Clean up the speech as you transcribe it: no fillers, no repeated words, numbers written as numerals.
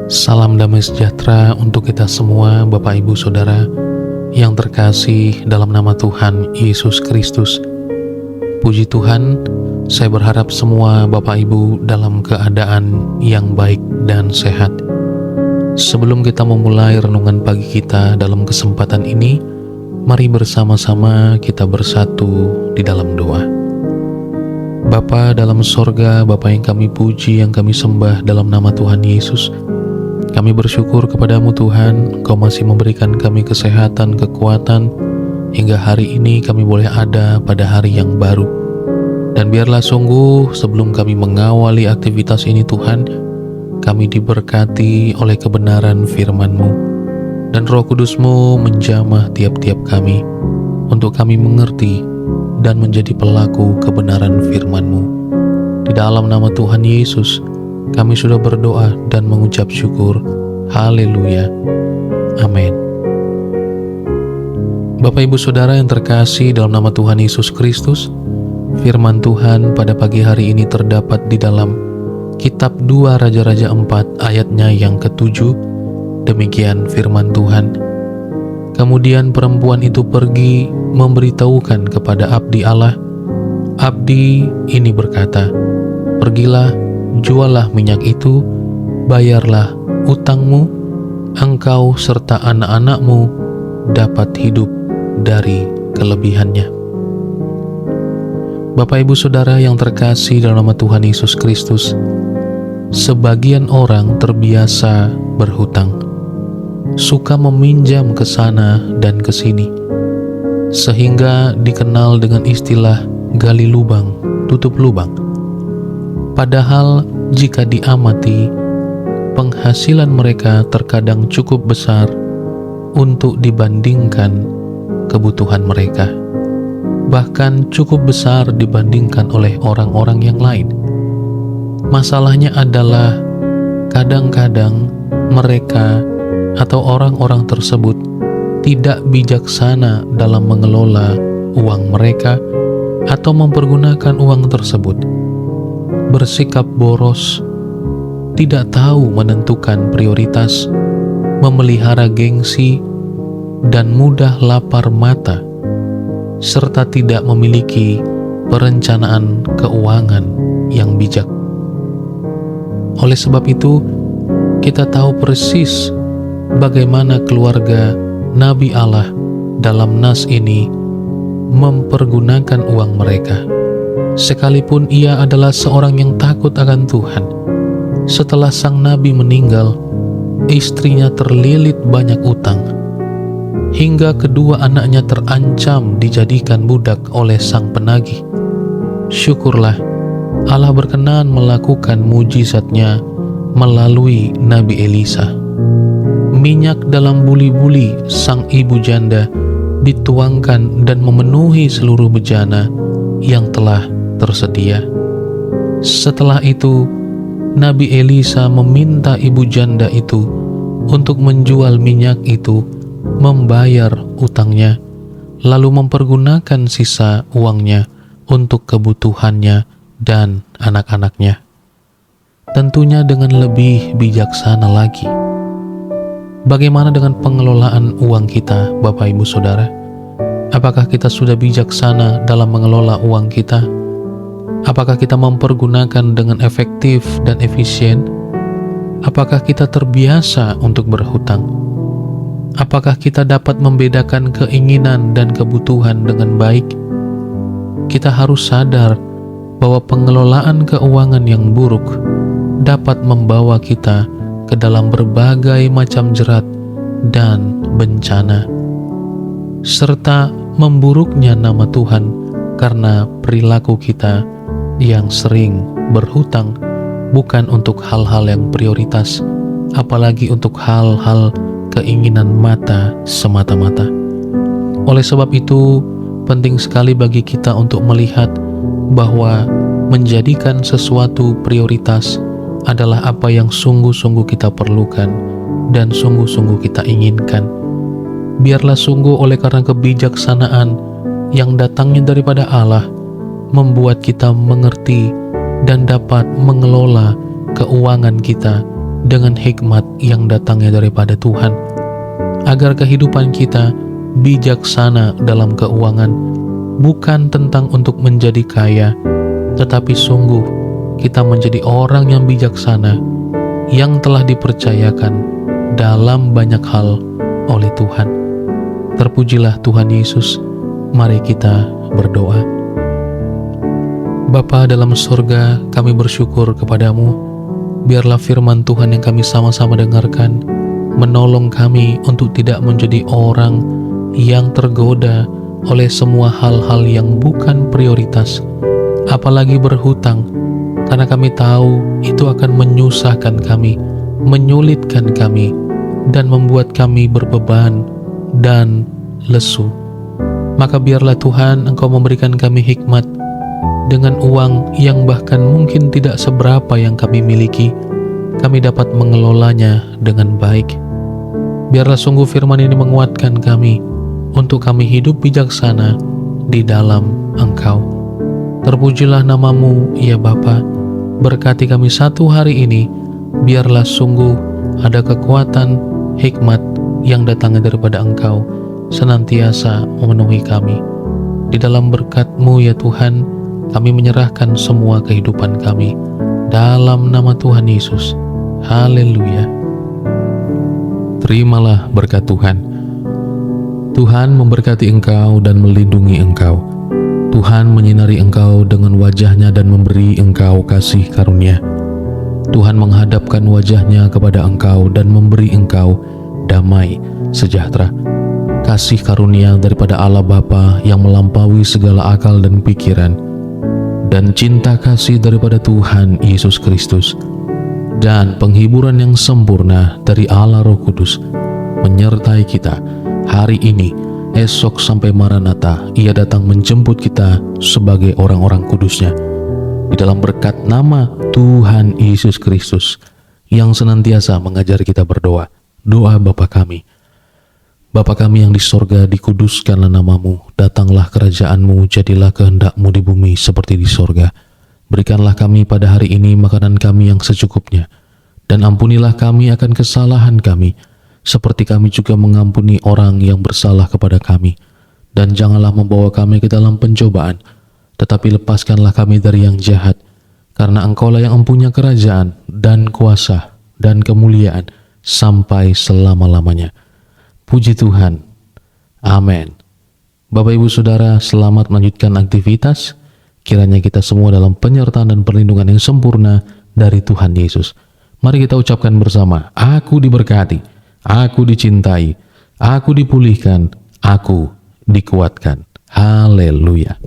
Salam damai sejahtera untuk kita semua, Bapak Ibu Saudara yang terkasih dalam nama Tuhan Yesus Kristus. Puji Tuhan, saya berharap semua Bapak Ibu dalam keadaan yang baik dan sehat. Sebelum kita memulai renungan pagi kita dalam kesempatan ini, mari bersama-sama kita bersatu di dalam doa. Bapa dalam sorga, Bapa yang kami puji, yang kami sembah dalam nama Tuhan Yesus, kami bersyukur kepadamu Tuhan, Engkau masih memberikan kami kesehatan, kekuatan, hingga hari ini kami boleh ada pada hari yang baru. Dan biarlah sungguh sebelum kami mengawali aktivitas ini Tuhan, kami diberkati oleh kebenaran firman-Mu, dan Roh Kudus-Mu menjamah tiap-tiap kami, untuk kami mengerti dan menjadi pelaku kebenaran firman-Mu. Di dalam nama Tuhan Yesus, kami sudah berdoa dan mengucap syukur. Haleluya. Amin. Bapak Ibu Saudara yang terkasih dalam nama Tuhan Yesus Kristus, firman Tuhan pada pagi hari ini terdapat di dalam Kitab 2 Raja-Raja 4 ayatnya yang ke-7. Demikian firman Tuhan. Kemudian perempuan itu pergi memberitahukan kepada abdi Allah. Abdi ini berkata, "Pergilah, jualah minyak itu, bayarlah utangmu, engkau serta anak-anakmu dapat hidup dari kelebihannya." Bapak Ibu Saudara yang terkasih dalam nama Tuhan Yesus Kristus, sebagian orang terbiasa berhutang, suka meminjam ke sana dan ke sini, sehingga dikenal dengan istilah gali lubang, tutup lubang. Padahal jika diamati, penghasilan mereka terkadang cukup besar untuk dibandingkan kebutuhan mereka, bahkan cukup besar dibandingkan oleh orang-orang yang lain. Masalahnya adalah kadang-kadang mereka atau orang-orang tersebut tidak bijaksana dalam mengelola uang mereka atau mempergunakan uang tersebut, bersikap boros, tidak tahu menentukan prioritas, memelihara gengsi, dan mudah lapar mata, serta tidak memiliki perencanaan keuangan yang bijak. Oleh sebab itu, kita tahu persis bagaimana keluarga Nabi Allah dalam nas ini mempergunakan uang mereka. Sekalipun ia adalah seorang yang takut akan Tuhan, setelah sang Nabi meninggal, istrinya terlilit banyak utang, hingga kedua anaknya terancam dijadikan budak oleh sang penagih. Syukurlah Allah berkenan melakukan mujizatnya melalui Nabi Elisa. Minyak dalam buli-buli sang ibu janda dituangkan dan memenuhi seluruh bejana yang telah tersedia. Setelah itu, Nabi Elisa meminta ibu janda itu untuk menjual minyak itu, membayar utangnya, lalu mempergunakan sisa uangnya untuk kebutuhannya dan anak-anaknya. Tentunya dengan lebih bijaksana lagi. Bagaimana dengan pengelolaan uang kita, Bapak Ibu Saudara? Apakah kita sudah bijaksana dalam mengelola uang kita? Apakah kita mempergunakan dengan efektif dan efisien? Apakah kita terbiasa untuk berhutang? Apakah kita dapat membedakan keinginan dan kebutuhan dengan baik? Kita harus sadar bahwa pengelolaan keuangan yang buruk dapat membawa kita ke dalam berbagai macam jerat dan bencana, serta memburuknya nama Tuhan karena perilaku kita yang sering berhutang bukan untuk hal-hal yang prioritas, apalagi untuk hal-hal keinginan mata semata-mata. Oleh sebab itu, penting sekali bagi kita untuk melihat bahwa menjadikan sesuatu prioritas adalah apa yang sungguh-sungguh kita perlukan dan sungguh-sungguh kita inginkan. Biarlah sungguh oleh karena kebijaksanaan yang datangnya daripada Allah membuat kita mengerti dan dapat mengelola keuangan kita dengan hikmat yang datangnya daripada Tuhan, agar kehidupan kita bijaksana dalam keuangan, bukan tentang untuk menjadi kaya, tetapi sungguh kita menjadi orang yang bijaksana, yang telah dipercayakan dalam banyak hal oleh Tuhan. Terpujilah Tuhan Yesus. Mari kita berdoa. Bapa dalam surga, kami bersyukur kepadamu. Biarlah firman Tuhan yang kami sama-sama dengarkan menolong kami untuk tidak menjadi orang yang tergoda oleh semua hal-hal yang bukan prioritas, apalagi berhutang, karena kami tahu itu akan menyusahkan kami, menyulitkan kami, dan membuat kami berbeban dan lesu. Maka biarlah Tuhan Engkau memberikan kami hikmat dengan uang yang bahkan mungkin tidak seberapa yang kami miliki, kami dapat mengelolanya dengan baik. Biarlah sungguh firman ini menguatkan kami untuk kami hidup bijaksana di dalam Engkau. Terpujilah namamu, ya Bapa. Berkati kami satu hari ini, biarlah sungguh ada kekuatan, hikmat yang datangnya daripada Engkau, senantiasa memenuhi kami. Di dalam berkat-Mu ya Tuhan, kami menyerahkan semua kehidupan kami. Dalam nama Tuhan Yesus. Haleluya. Terimalah berkat Tuhan. Tuhan memberkati engkau dan melindungi engkau. Tuhan menyinari engkau dengan wajah-Nya dan memberi engkau kasih karunia. Tuhan menghadapkan wajah-Nya kepada engkau dan memberi engkau damai sejahtera. Kasih karunia daripada Allah Bapa yang melampaui segala akal dan pikiran, dan cinta kasih daripada Tuhan Yesus Kristus, dan penghiburan yang sempurna dari Allah Roh Kudus menyertai kita hari ini, esok sampai Maranatha. Ia datang menjemput kita sebagai orang-orang kudusnya. Di dalam berkat nama Tuhan Yesus Kristus yang senantiasa mengajar kita berdoa. Doa Bapa kami. Bapa kami yang di sorga, dikuduskanlah namamu, datanglah kerajaan-Mu, jadilah kehendak-Mu di bumi seperti di sorga. Berikanlah kami pada hari ini makanan kami yang secukupnya, dan ampunilah kami akan kesalahan kami, seperti kami juga mengampuni orang yang bersalah kepada kami. Dan janganlah membawa kami ke dalam pencobaan, tetapi lepaskanlah kami dari yang jahat, karena Engkau-lah yang mempunyai kerajaan, dan kuasa, dan kemuliaan, sampai selama-lamanya. Puji Tuhan. Amin. Bapak Ibu Saudara, selamat melanjutkan aktivitas. Kiranya kita semua dalam penyertaan dan perlindungan yang sempurna dari Tuhan Yesus. Mari kita ucapkan bersama, aku diberkati, aku dicintai, aku dipulihkan, aku dikuatkan. Haleluya.